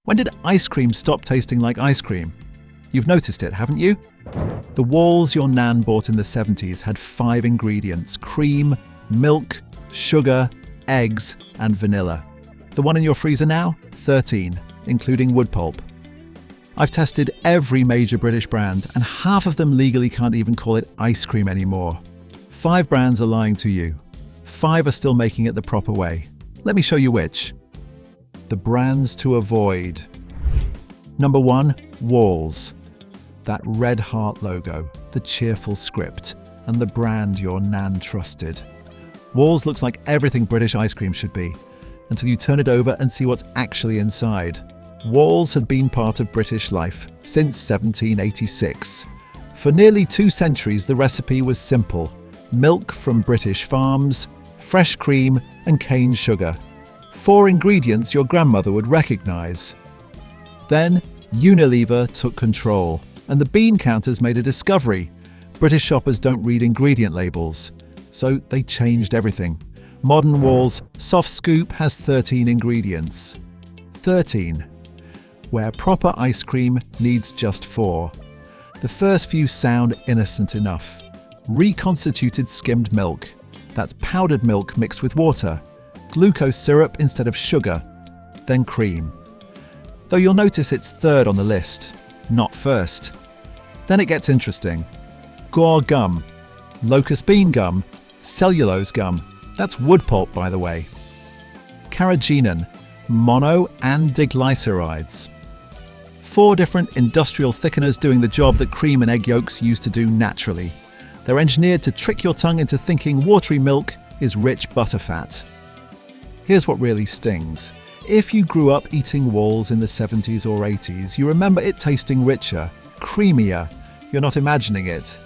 When did ice cream stop tasting like ice cream? You've noticed it, haven't you? The Walls your nan bought in the 70s had 5 ingredients: cream, milk, sugar, eggs, and vanilla. The one in your freezer now? 13, including wood pulp. I've tested every major British brand, and half of them legally can't even call it ice cream anymore. 5 brands are lying to you. 5 are still making it the proper way. Let me show you which. The brands to avoid. Number 1, Walls. That red heart logo, the cheerful script, and the brand your nan trusted. Walls looks like everything British ice cream should be, until you turn it over and see what's actually inside. Walls had been part of British life since 1786. For nearly 2 centuries, the recipe was simple: milk from British farms, fresh cream, and cane sugar. 4 ingredients your grandmother would recognise. Then Unilever took control, and the bean counters made a discovery. British shoppers don't read ingredient labels, so they changed everything. Modern Walls Soft Scoop has 13 ingredients. 13. Where proper ice cream needs just 4. The first few sound innocent enough. Reconstituted skimmed milk. That's powdered milk mixed with water. Glucose syrup instead of sugar. Then cream. Though you'll notice it's 3rd on the list, not 1st. Then it gets interesting. Guar gum, locust bean gum, cellulose gum. That's wood pulp, by the way. Carrageenan, mono and diglycerides. 4 different industrial thickeners doing the job that cream and egg yolks used to do naturally. They're engineered to trick your tongue into thinking watery milk is rich butterfat. Here's what really stings. If you grew up eating Walls in the 70s or 80s, you remember it tasting richer, creamier. You're not imagining it.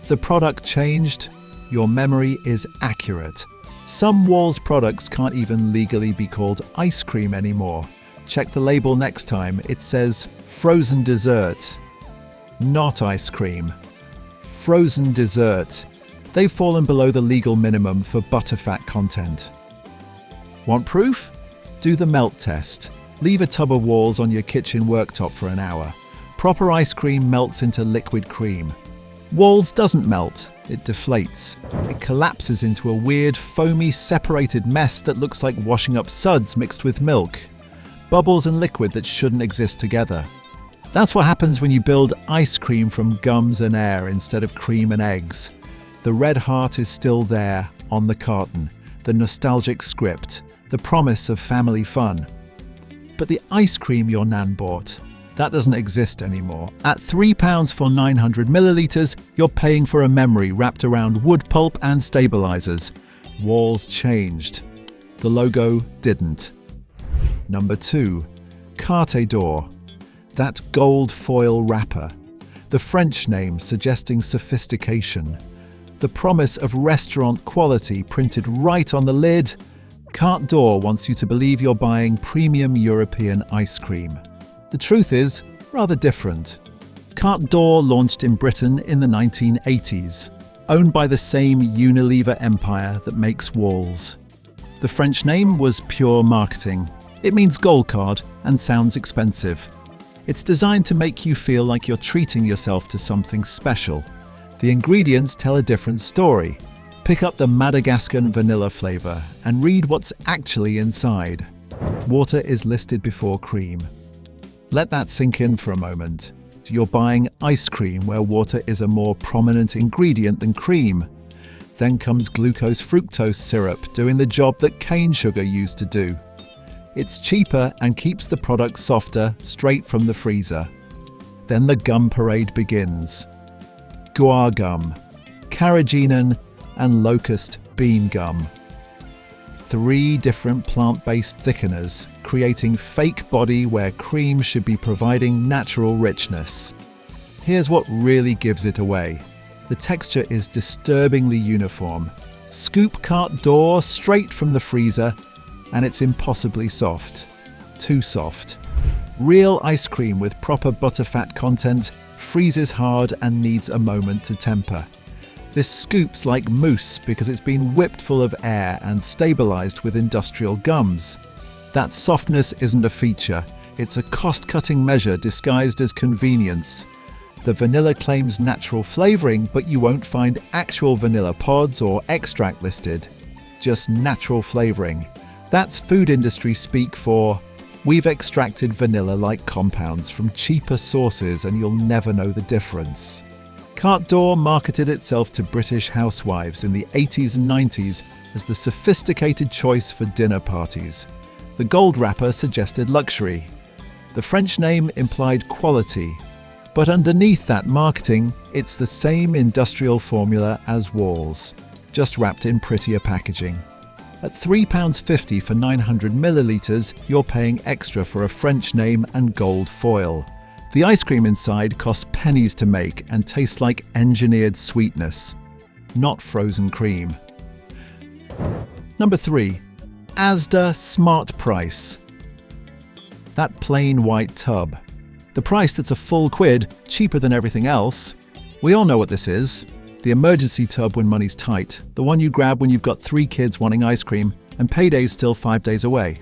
The product changed. Your memory is accurate. Some Walls products can't even legally be called ice cream anymore. Check the label next time. It says frozen dessert. Not ice cream. Frozen dessert. They've fallen below the legal minimum for butterfat content. Want proof? Do the melt test. Leave a tub of Walls on your kitchen worktop for an hour. Proper ice cream melts into liquid cream. Walls doesn't melt, it deflates. It collapses into a weird, foamy, separated mess that looks like washing up suds mixed with milk. Bubbles and liquid that shouldn't exist together. That's what happens when you build ice cream from gums and air instead of cream and eggs. The red heart is still there, on the carton, the nostalgic script, the promise of family fun. But the ice cream your nan bought, that doesn't exist anymore. At £3 for 900 millilitres, you're paying for a memory wrapped around wood pulp and stabilisers. Walls changed. The logo didn't. Number 2. Carte d'Or. That gold foil wrapper. The French name suggesting sophistication. The promise of restaurant quality printed right on the lid. Carte d'Or wants you to believe you're buying premium European ice cream. The truth is rather different. Carte d'Or launched in Britain in the 1980s, owned by the same Unilever empire that makes Walls. The French name was pure marketing. It means gold card and sounds expensive. It's designed to make you feel like you're treating yourself to something special. The ingredients tell a different story. Pick up the Madagascar vanilla flavour and read what's actually inside. Water is listed before cream. Let that sink in for a moment. You're buying ice cream where water is a more prominent ingredient than cream. Then comes glucose fructose syrup doing the job that cane sugar used to do. It's cheaper and keeps the product softer straight from the freezer. Then the gum parade begins. Guar gum, carrageenan, and locust bean gum. 3 different plant-based thickeners, creating fake body where cream should be providing natural richness. Here's what really gives it away. The texture is disturbingly uniform. Scoop Carte d'Or straight from the freezer, and it's impossibly soft. Too soft. Real ice cream with proper butterfat content freezes hard and needs a moment to temper. This scoop's like mousse because it's been whipped full of air and stabilised with industrial gums. That softness isn't a feature, It's a cost-cutting measure disguised as convenience. The vanilla claims natural flavouring, but you won't find actual vanilla pods or extract listed. Just natural flavouring. That's food industry speak for, we've extracted vanilla-like compounds from cheaper sources and you'll never know the difference. Carte d'Or marketed itself to British housewives in the 80s and 90s as the sophisticated choice for dinner parties. The gold wrapper suggested luxury. The French name implied quality. But underneath that marketing, it's the same industrial formula as Walls, just wrapped in prettier packaging. At £3.50 for 900 millilitres, you're paying extra for a French name and gold foil. The ice cream inside costs pennies to make and tastes like engineered sweetness, not frozen cream. Number 3. Asda Smart Price. That plain white tub. The price that's a full quid, cheaper than everything else. We all know what this is. The emergency tub when money's tight. The one you grab when you've got 3 kids wanting ice cream and payday's still 5 days away.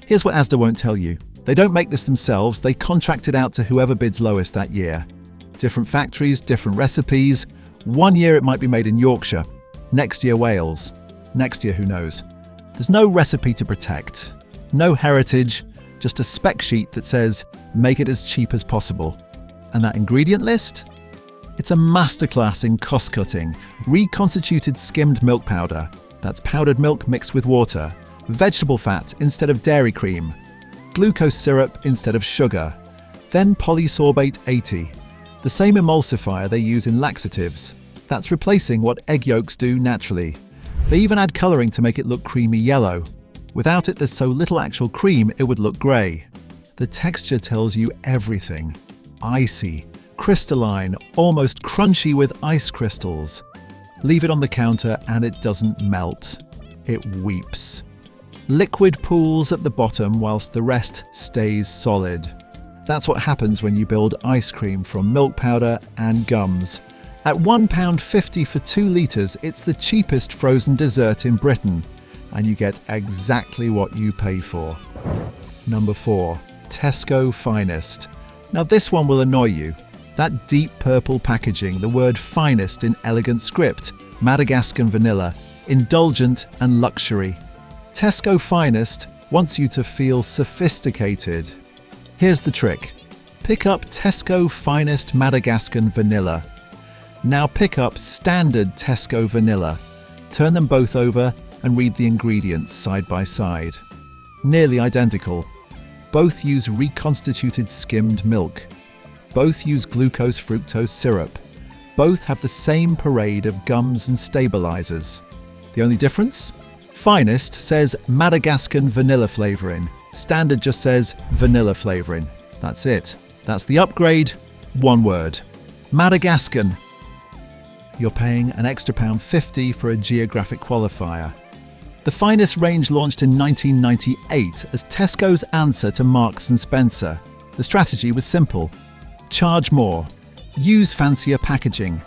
Here's what Asda won't tell you. They don't make this themselves, they contract it out to whoever bids lowest that year. Different factories, different recipes. One year it might be made in Yorkshire. Next year Wales. Next year who knows. There's no recipe to protect. No heritage. Just a spec sheet that says, make it as cheap as possible. And that ingredient list? It's a masterclass in cost-cutting. Reconstituted skimmed milk powder. That's powdered milk mixed with water. Vegetable fat instead of dairy cream. Glucose syrup instead of sugar. Then polysorbate 80. The same emulsifier they use in laxatives. That's replacing what egg yolks do naturally. They even add colouring to make it look creamy yellow. Without it, there's so little actual cream, it would look grey. The texture tells you everything. Icy, crystalline, almost crunchy with ice crystals. Leave it on the counter and it doesn't melt. It weeps. Liquid pools at the bottom whilst the rest stays solid. That's what happens when you build ice cream from milk powder and gums. At £1.50 for 2 litres, it's the cheapest frozen dessert in Britain. And you get exactly what you pay for. Number 4. Tesco Finest. Now this one will annoy you. That deep purple packaging, the word finest in elegant script, Madagascan vanilla, indulgent and luxury. Tesco Finest wants you to feel sophisticated. Here's the trick. Pick up Tesco Finest Madagascan vanilla. Now pick up standard Tesco vanilla. Turn them both over and read the ingredients side by side. Nearly identical. Both use reconstituted skimmed milk. Both use glucose-fructose syrup. Both have the same parade of gums and stabilizers. The only difference? Finest says Madagascan vanilla flavouring. Standard just says vanilla flavouring. That's it. That's the upgrade. One word. Madagascan. You're paying an extra £1.50 for a geographic qualifier. The Finest range launched in 1998 as Tesco's answer to Marks & Spencer. The strategy was simple. Charge more. Use fancier packaging.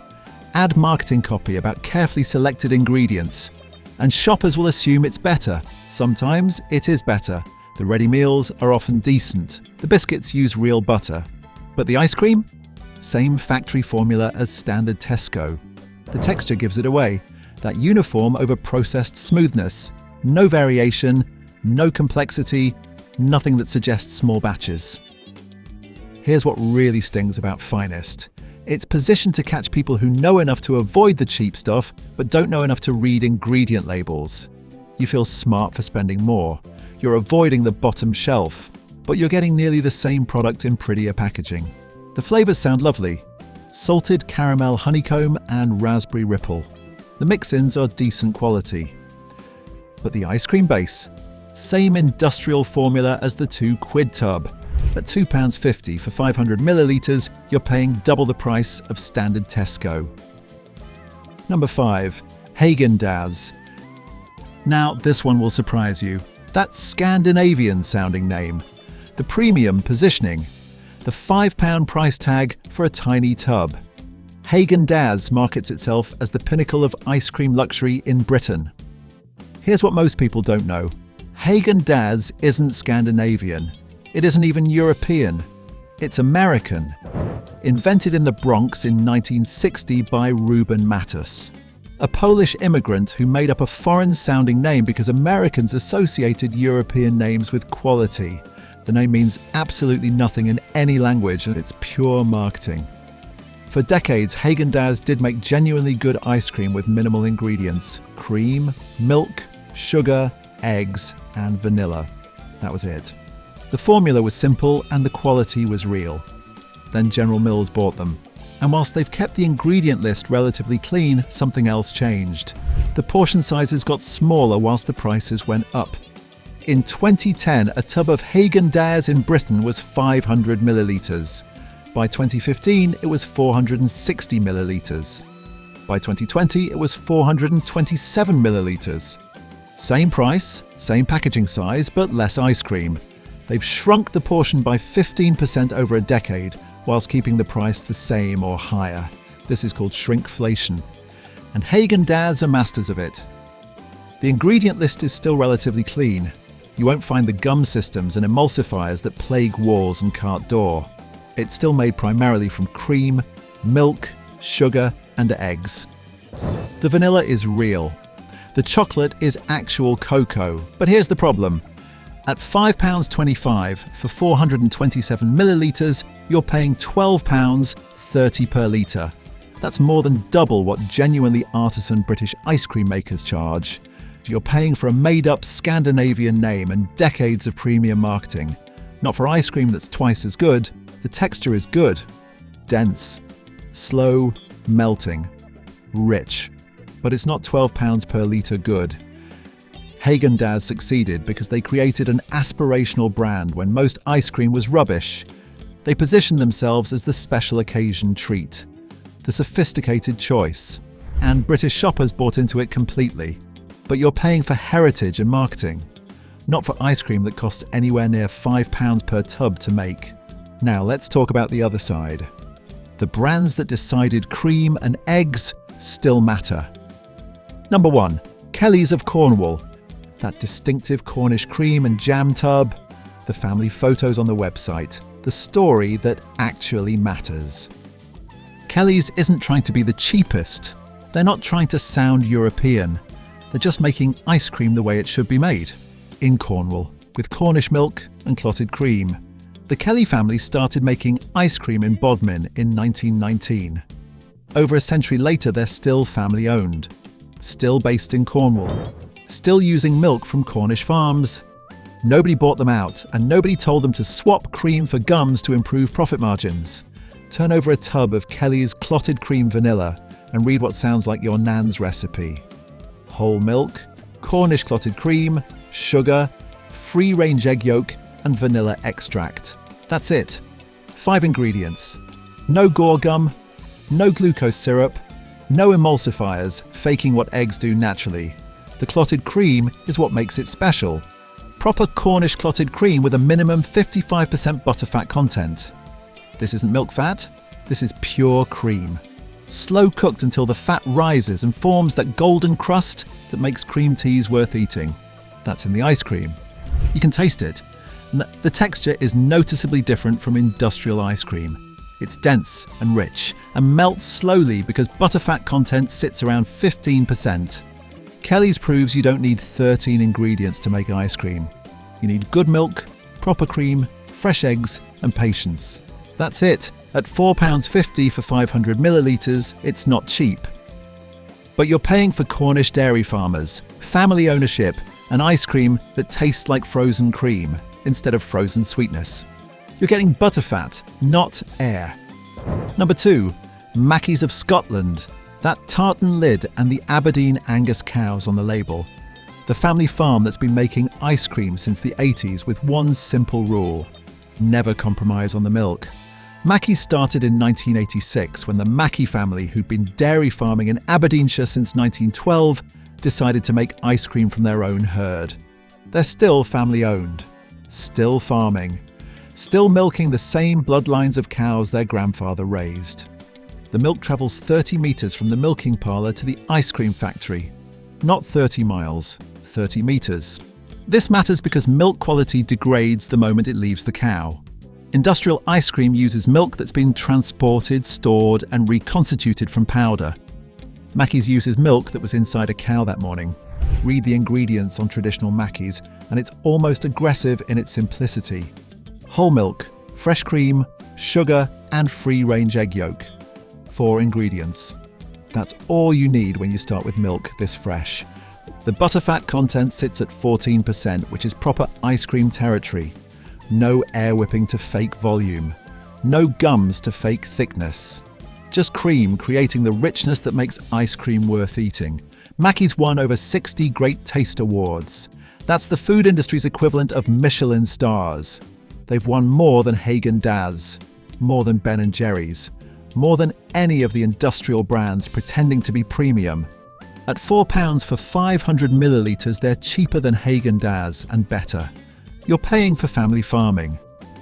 Add marketing copy about carefully selected ingredients. And shoppers will assume it's better. Sometimes it is better. The ready meals are often decent. The biscuits use real butter. But the ice cream? Same factory formula as standard Tesco. The texture gives it away. That uniform over processed smoothness. No variation, no complexity, nothing that suggests small batches. Here's what really stings about Finest. It's positioned to catch people who know enough to avoid the cheap stuff, but don't know enough to read ingredient labels. You feel smart for spending more. You're avoiding the bottom shelf, but you're getting nearly the same product in prettier packaging. The flavours sound lovely. Salted caramel honeycomb and raspberry ripple. The mix-ins are decent quality. But the ice cream base? Same industrial formula as the 2 quid tub. At £2.50 for 500 millilitres, you're paying double the price of standard Tesco. Number 5. Häagen-Dazs. Now this one will surprise you. That Scandinavian-sounding name. The premium positioning. The £5 price tag for a tiny tub. Häagen-Dazs markets itself as the pinnacle of ice cream luxury in Britain. Here's what most people don't know. Häagen-Dazs isn't Scandinavian. It isn't even European. It's American. Invented in the Bronx in 1960 by Reuben Matus, a Polish immigrant who made up a foreign-sounding name because Americans associated European names with quality. The name means absolutely nothing in any language, and it's pure marketing. For decades, Häagen-Dazs did make genuinely good ice cream with minimal ingredients: cream, milk, sugar, eggs, and vanilla. That was it. The formula was simple and the quality was real. Then General Mills bought them. And whilst they've kept the ingredient list relatively clean, something else changed. The portion sizes got smaller whilst the prices went up. In 2010, a tub of Häagen-Dazs in Britain was 500 millilitres. By 2015, it was 460 millilitres. By 2020, it was 427 millilitres. Same price, same packaging size, but less ice cream. They've shrunk the portion by 15% over a decade, whilst keeping the price the same or higher. This is called shrinkflation. And Häagen-Dazs are masters of it. The ingredient list is still relatively clean. You won't find the gum systems and emulsifiers that plague walls and cart door. It's still made primarily from cream, milk, sugar, and eggs. The vanilla is real. The chocolate is actual cocoa. But here's the problem. At £5.25 for 427 millilitres, you're paying £12.30 per litre. That's more than double what genuinely artisan British ice cream makers charge. You're paying for a made-up Scandinavian name and decades of premium marketing. Not for ice cream that's twice as good. The texture is good, dense, slow, melting, rich. But it's not £12 per litre good. Häagen-Dazs succeeded because they created an aspirational brand when most ice cream was rubbish. They positioned themselves as the special occasion treat, the sophisticated choice, and British shoppers bought into it completely. But you're paying for heritage and marketing, not for ice cream that costs anywhere near £5 per tub to make. Now let's talk about the other side. The brands that decided cream and eggs still matter. Number 1, Kelly's of Cornwall. That distinctive Cornish cream and jam tub, the family photos on the website, the story that actually matters. Kelly's isn't trying to be the cheapest. They're not trying to sound European. They're just making ice cream the way it should be made, in Cornwall, with Cornish milk and clotted cream. The Kelly family started making ice cream in Bodmin in 1919. Over a century later, they're still family-owned, still based in Cornwall, still using milk from Cornish farms. Nobody bought them out, and nobody told them to swap cream for gums to improve profit margins. Turn over a tub of Kelly's clotted cream vanilla and read what sounds like your nan's recipe. Whole milk, Cornish clotted cream, sugar, free-range egg yolk, and vanilla extract. That's it. 5 ingredients. No gore gum, no glucose syrup, no emulsifiers, faking what eggs do naturally. The clotted cream is what makes it special. Proper Cornish clotted cream with a minimum 55% butterfat content. This isn't milk fat, this is pure cream. Slow cooked until the fat rises and forms that golden crust that makes cream teas worth eating. That's in the ice cream. You can taste it. The texture is noticeably different from industrial ice cream. It's dense and rich and melts slowly because butterfat content sits around 15%. Kelly's proves you don't need 13 ingredients to make ice cream. You need good milk, proper cream, fresh eggs, and patience. That's it. At £4.50 for 500 millilitres, it's not cheap. But you're paying for Cornish dairy farmers, family ownership, and ice cream that tastes like frozen cream instead of frozen sweetness. You're getting butterfat, not air. Number 2, Mackie's of Scotland. That tartan lid and the Aberdeen Angus cows on the label. The family farm that's been making ice cream since the 80s with one simple rule: never compromise on the milk. Mackie's started in 1986 when the Mackie family, who'd been dairy farming in Aberdeenshire since 1912, decided to make ice cream from their own herd. They're still family-owned, still farming, still milking the same bloodlines of cows their grandfather raised. The milk travels 30 metres from the milking parlour to the ice cream factory. Not 30 miles, 30 metres. This matters because milk quality degrades the moment it leaves the cow. Industrial ice cream uses milk that's been transported, stored, and reconstituted from powder. Mackey's uses milk that was inside a cow that morning. Read the ingredients on traditional Mackey's, and it's almost aggressive in its simplicity. Whole milk, fresh cream, sugar, and free-range egg yolk. 4 ingredients. That's all you need when you start with milk this fresh. The butterfat content sits at 14%, which is proper ice cream territory. No air whipping to fake volume. No gums to fake thickness. Just cream creating the richness that makes ice cream worth eating. Mackey's won over 60 Great Taste Awards. That's the food industry's equivalent of Michelin stars. They've won more than Haagen-Dazs, more than Ben & Jerry's, more than any of the industrial brands pretending to be premium. At £4 for 500 millilitres, they're cheaper than Haagen-Dazs and better. You're paying for family farming,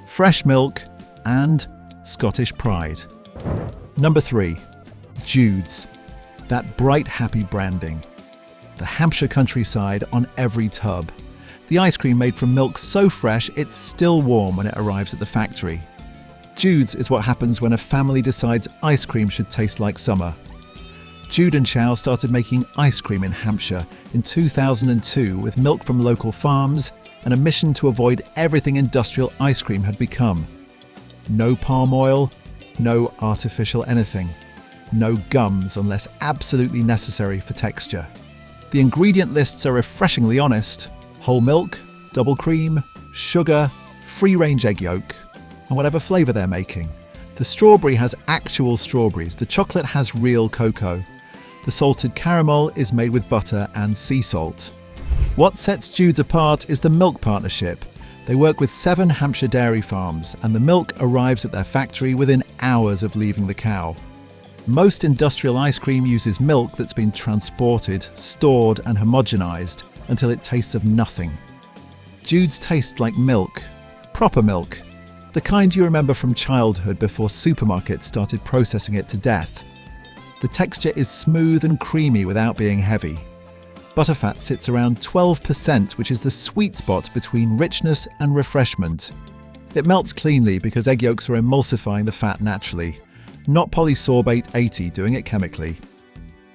fresh milk, and Scottish pride. Number 3. Jude's. That bright, happy branding. The Hampshire countryside on every tub. The ice cream made from milk so fresh it's still warm when it arrives at the factory. Jude's is what happens when a family decides ice cream should taste like summer. Jude and Chow started making ice cream in Hampshire in 2002 with milk from local farms and a mission to avoid everything industrial ice cream had become. No palm oil, no artificial anything, no gums unless absolutely necessary for texture. The ingredient lists are refreshingly honest: whole milk, double cream, sugar, free-range egg yolk, and whatever flavour they're making. The strawberry has actual strawberries, the chocolate has real cocoa. The salted caramel is made with butter and sea salt. What sets Jude's apart is the milk partnership. They work with 7 Hampshire dairy farms, and the milk arrives at their factory within hours of leaving the cow. Most industrial ice cream uses milk that's been transported, stored, and homogenized until it tastes of nothing. Jude's tastes like milk. Proper milk. The kind you remember from childhood before supermarkets started processing it to death. The texture is smooth and creamy without being heavy. Butterfat sits around 12%, which is the sweet spot between richness and refreshment. It melts cleanly because egg yolks are emulsifying the fat naturally, not polysorbate 80 doing it chemically.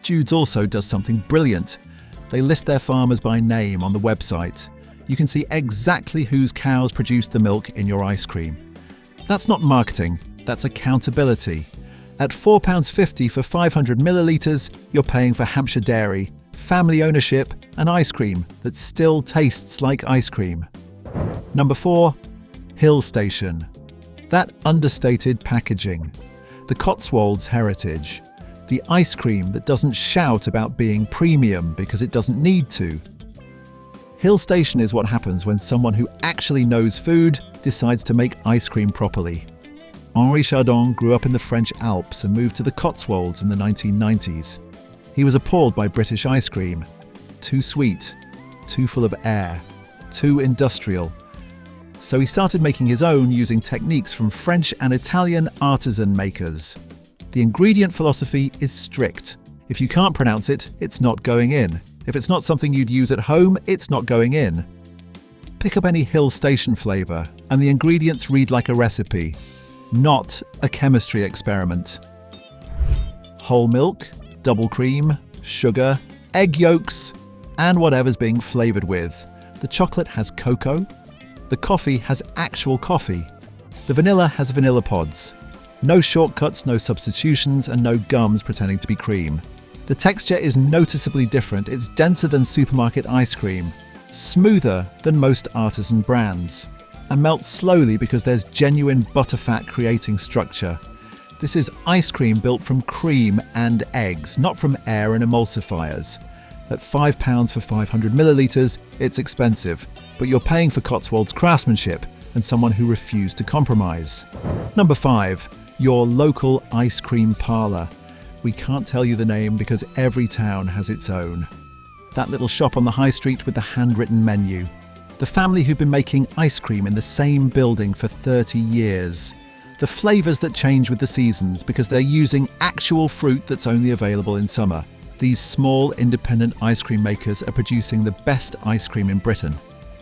Jude's also does something brilliant. They list their farmers by name on the website. You can see exactly whose cows produce the milk in your ice cream. That's not marketing, that's accountability. At £4.50 for 500 millilitres, you're paying for Hampshire dairy, family ownership, and ice cream that still tastes like ice cream. Number 4. Hill Station. That understated packaging. The Cotswolds heritage. The ice cream that doesn't shout about being premium because it doesn't need to. Hill Station is what happens when someone who actually knows food decides to make ice cream properly. Henri Chardon grew up in the French Alps and moved to the Cotswolds in the 1990s. He was appalled by British ice cream. Too sweet, too full of air, too industrial. So he started making his own using techniques from French and Italian artisan makers. The ingredient philosophy is strict. If you can't pronounce it, it's not going in. If it's not something you'd use at home, it's not going in. Pick up any Hill Station flavour, and the ingredients read like a recipe, not a chemistry experiment. Whole milk, double cream, sugar, egg yolks, and whatever's being flavoured with. The chocolate has cocoa. The coffee has actual coffee. The vanilla has vanilla pods. No shortcuts, no substitutions, and no gums pretending to be cream. The texture is noticeably different. It's denser than supermarket ice cream, smoother than most artisan brands, and melts slowly because there's genuine butterfat creating structure. This is ice cream built from cream and eggs, not from air and emulsifiers. At £5 for 500 millilitres, it's expensive, but you're paying for Cotswolds craftsmanship and someone who refused to compromise. Number 5. Your local ice cream parlour. We can't tell you the name because every town has its own. That little shop on the high street with the handwritten menu. The family who've been making ice cream in the same building for 30 years. The flavours that change with the seasons because they're using actual fruit that's only available in summer. These small independent ice cream makers are producing the best ice cream in Britain.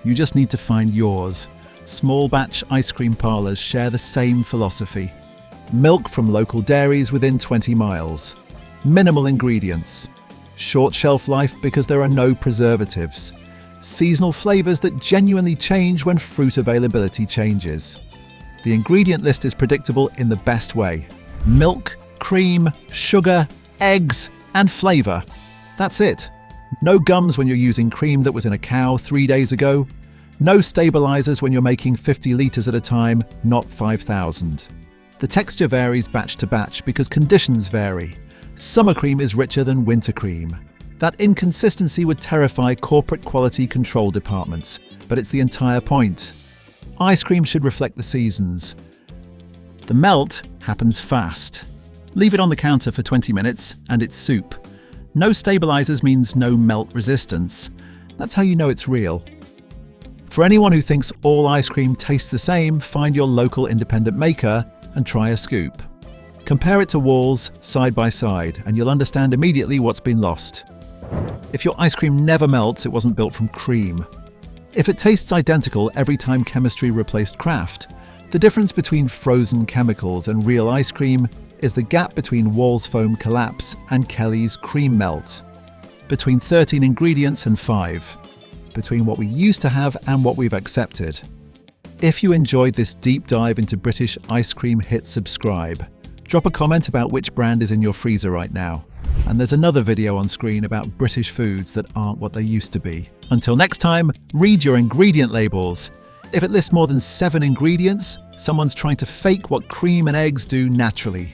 You just need to find yours. Small batch ice cream parlours share the same philosophy. Milk from local dairies within 20 miles. Minimal ingredients. Short shelf life because there are no preservatives. Seasonal flavours that genuinely change when fruit availability changes. The ingredient list is predictable in the best way. Milk, cream, sugar, eggs, and flavour. That's it. No gums when you're using cream that was in a cow 3 days ago. No stabilisers when you're making 50 litres at a time, not 5,000. The texture varies batch to batch because conditions vary. Summer cream is richer than winter cream. That inconsistency would terrify corporate quality control departments, but it's the entire point. Ice cream should reflect the seasons. The melt happens fast. Leave it on the counter for 20 minutes and it's soup. No stabilizers means no melt resistance. That's how you know it's real. For anyone who thinks all ice cream tastes the same, find your local independent maker and try a scoop. Compare it to Walls side by side and you'll understand immediately what's been lost. If your ice cream never melts, it wasn't built from cream. If it tastes identical every time chemistry replaced craft, the difference between frozen chemicals and real ice cream is the gap between Wall's foam collapse and Kelly's cream melt. Between 13 ingredients and 5. Between what we used to have and what we've accepted. If you enjoyed this deep dive into British ice cream, hit subscribe. Drop a comment about which brand is in your freezer right now. And there's another video on screen about British foods that aren't what they used to be. Until next time, read your ingredient labels. If it lists more than 7 ingredients, someone's trying to fake what cream and eggs do naturally.